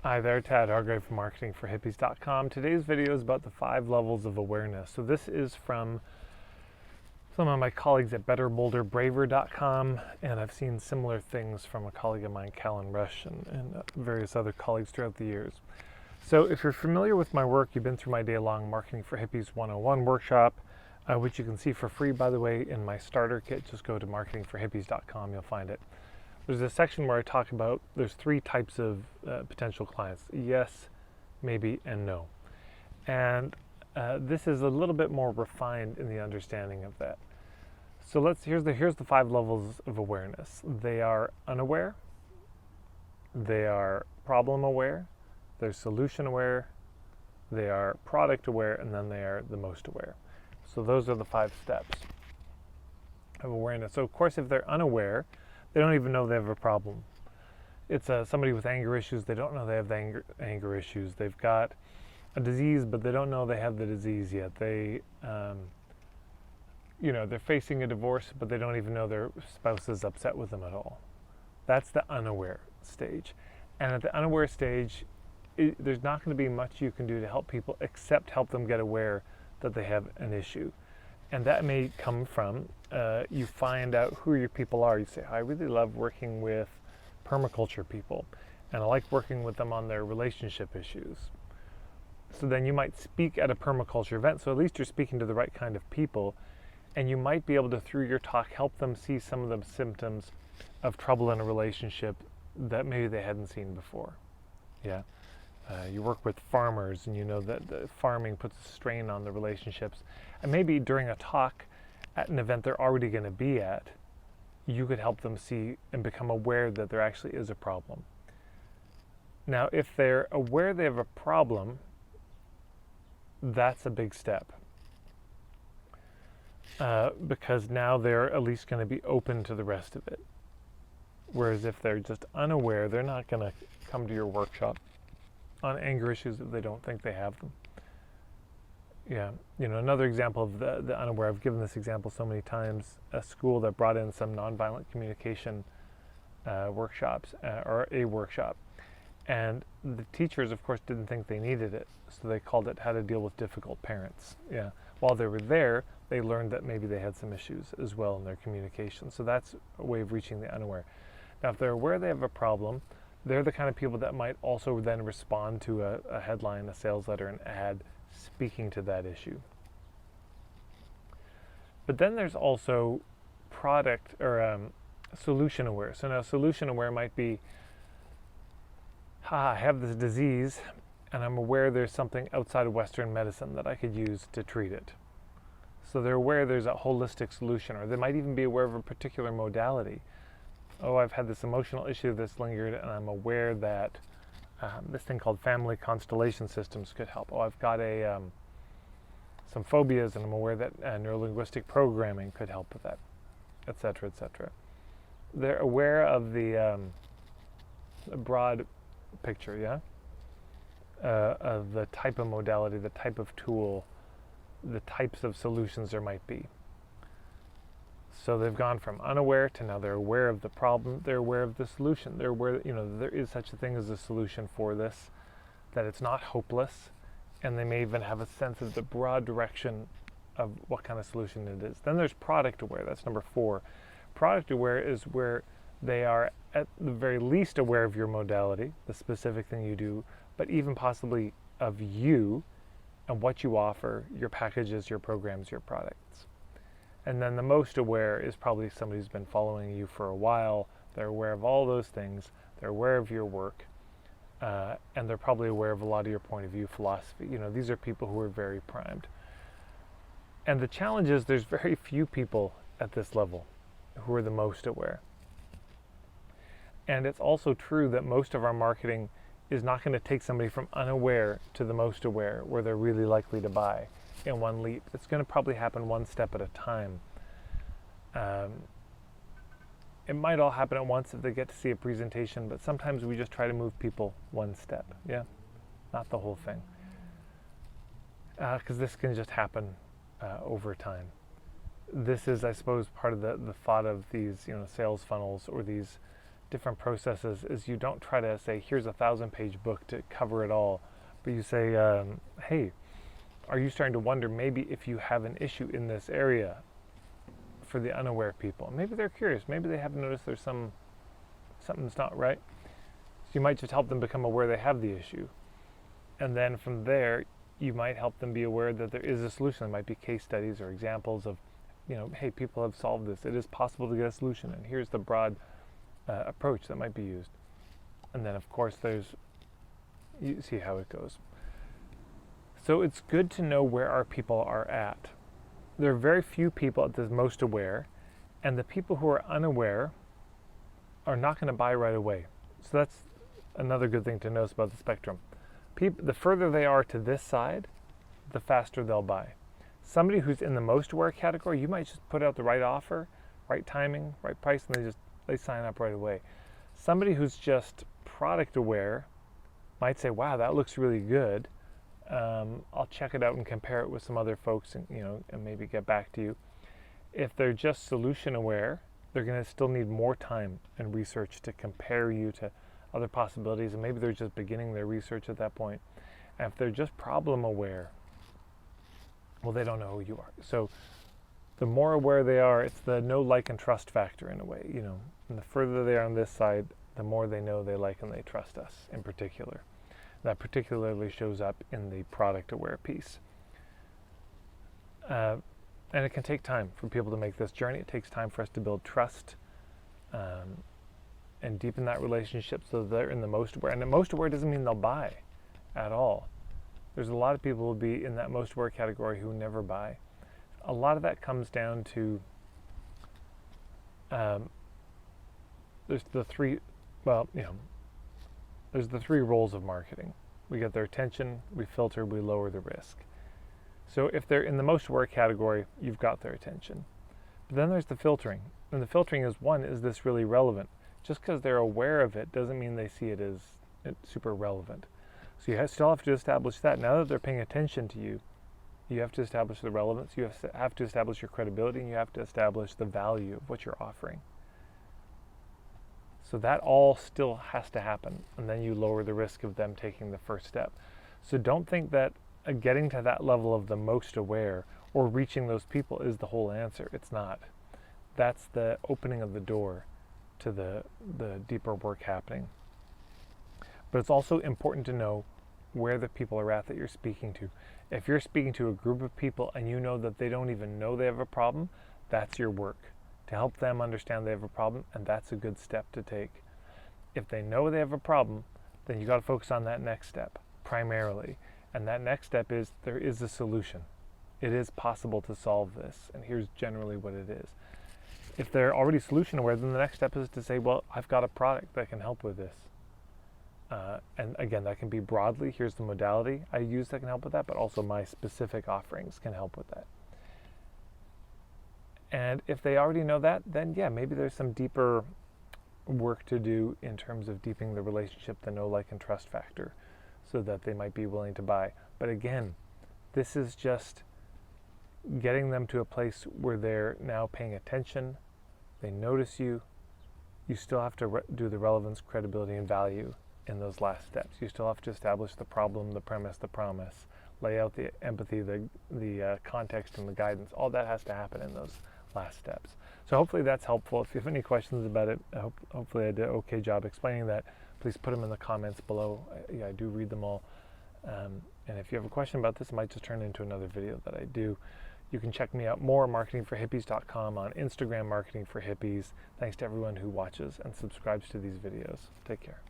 Hi there, Tad Hargrave from marketingforhippies.com. Today's video is about the 5 levels of awareness. So this is from some of my colleagues at betterbolderbraver.com, and I've seen similar things from a colleague of mine, Callan Rush, and various other colleagues throughout the years. So if you're familiar with my work, you've been through my day-long Marketing for Hippies 101 workshop, which you can see for free, by the way, in my starter kit. Just go to marketingforhippies.com, you'll find it. There's a section where I talk about there's 3 types of potential clients: yes, maybe, and no. And this is a little bit more refined in the understanding of that. So here's the 5 levels of awareness. They are unaware, they are problem aware, they're solution aware, they are product aware, and then they are the most aware. So those are the 5 steps of awareness. So of course, if they're unaware, they don't even know they have a problem. It's somebody with anger issues. They don't know they have anger issues. They've got a disease, but they don't know they have the disease yet. They're facing a divorce, but they don't even know their spouse is upset with them at all. That's the unaware stage. And at the unaware stage, there's not going to be much you can do to help people except help them get aware that they have an issue. And that may come from you find out who your people are. You say, I really love working with permaculture people, and I like working with them on their relationship issues. So then you might speak at a permaculture event, so at least you're speaking to the right kind of people, and you might be able to, through your talk, help them see some of the symptoms of trouble in a relationship that maybe they hadn't seen before. Yeah. You work with farmers, and you know that the farming puts a strain on the relationships. And maybe during a talk at an event they're already going to be at, you could help them see and become aware that there actually is a problem. Now, if they're aware they have a problem, that's a big step. Because now they're at least going to be open to the rest of it. Whereas if they're just unaware, they're not going to come to your workshop on anger issues if they don't think they have them. Yeah, another example of the unaware, I've given this example so many times, a school that brought in some nonviolent communication workshops, or a workshop. And the teachers, of course, didn't think they needed it, so they called it How to Deal with Difficult Parents. Yeah. While they were there, they learned that maybe they had some issues as well in their communication. So that's a way of reaching the unaware. Now, if they're aware they have a problem, they're the kind of people that might also then respond to a headline, a sales letter, an ad speaking to that issue. But then there's also product or solution aware. So now solution aware might be, I have this disease and I'm aware there's something outside of Western medicine that I could use to treat it. So they're aware there's a holistic solution, or they might even be aware of a particular modality. Oh, I've had this emotional issue that's lingered, and I'm aware that this thing called family constellation systems could help. Oh, I've got some phobias, and I'm aware that neurolinguistic programming could help with that, etc., etc. They're aware of the broad picture, yeah, of the type of modality, the type of tool, the types of solutions there might be. So they've gone from unaware to now they're aware of the problem, they're aware of the solution, they're aware that, there is such a thing as a solution for this, that it's not hopeless, and they may even have a sense of the broad direction of what kind of solution it is. Then there's product aware, that's number 4. Product aware is where they are at the very least aware of your modality, the specific thing you do, but even possibly of you and what you offer, your packages, your programs, your products. And then the most aware is probably somebody who's been following you for a while. They're aware of all those things. They're aware of your work. And they're probably aware of a lot of your point of view philosophy. These are people who are very primed. And the challenge is there's very few people at this level who are the most aware. And it's also true that most of our marketing is not going to take somebody from unaware to the most aware, where they're really likely to buy in one leap. It's going to probably happen one step at a time. It might all happen at once if they get to see a presentation, but sometimes we just try to move people one step, yeah? Not the whole thing. Because this can just happen over time. This is, I suppose, part of the thought of these, sales funnels or these different processes is you don't try to say, here's a 1,000-page book to cover it all, but you say, hey, are you starting to wonder maybe if you have an issue in this area for the unaware people? Maybe they're curious. Maybe they haven't noticed there's something's not right. So you might just help them become aware they have the issue. And then from there, you might help them be aware that there is a solution. There might be case studies or examples of, hey, people have solved this. It is possible to get a solution, and here's the broad approach that might be used. And then, of course, you see how it goes. So it's good to know where our people are at. There are very few people at this most aware, and the people who are unaware are not going to buy right away. So that's another good thing to notice about the spectrum. The further they are to this side, the faster they'll buy. Somebody who's in the most aware category, you might just put out the right offer, right timing, right price, and they sign up right away. Somebody who's just product aware might say, wow, that looks really good. I'll check it out and compare it with some other folks and maybe get back to you. If they're just solution aware, they're going to still need more time and research to compare you to other possibilities, and maybe they're just beginning their research at that point. And if they're just problem aware, well, they don't know who you are. So the more aware they are, it's the know, like, and trust factor in a way, and the further they are on this side, the more they know, they like, and they trust us in particular. That particularly shows up in the product aware piece. And it can take time for people to make this journey. It takes time for us to build trust and deepen that relationship so they're in the most aware. And the most aware doesn't mean they'll buy at all. There's a lot of people who will be in that most aware category who never buy. A lot of that comes down to there's the three roles of marketing. We get their attention, we filter, we lower the risk. So if they're in the most aware category, you've got their attention. But then there's the filtering. And the filtering is this really relevant? Just because they're aware of it doesn't mean they see it as super relevant. So you still have to establish that. Now that they're paying attention to you, you have to establish the relevance, you have to establish your credibility, and you have to establish the value of what you're offering. So that all still has to happen, and then you lower the risk of them taking the first step. So don't think that getting to that level of the most aware or reaching those people is the whole answer. It's not. That's the opening of the door to the deeper work happening. But it's also important to know where the people are at that you're speaking to. If you're speaking to a group of people and you know that they don't even know they have a problem, that's your work, to help them understand they have a problem, and that's a good step to take. If they know they have a problem, then you got to focus on that next step primarily. And that next step is there is a solution. It is possible to solve this, and here's generally what it is. If they're already solution aware, then the next step is to say, well, I've got a product that can help with this. And again, that can be broadly, here's the modality I use that can help with that, but also my specific offerings can help with that. And if they already know that, then yeah, maybe there's some deeper work to do in terms of deepening the relationship, the know, like, and trust factor, so that they might be willing to buy. But again, this is just getting them to a place where they're now paying attention, they notice you. You still have to do the relevance, credibility, and value in those last steps. You still have to establish the problem, the premise, the promise, lay out the empathy, the context, and the guidance. All that has to happen in those last steps. So hopefully that's helpful. If you have any questions about it, hopefully I did an okay job explaining that. Please put them in the comments below. I do read them all. And if you have a question about this, it might just turn into another video that I do. You can check me out more, marketingforhippies.com, on Instagram, Marketing for Hippies. Thanks to everyone who watches and subscribes to these videos. Take care.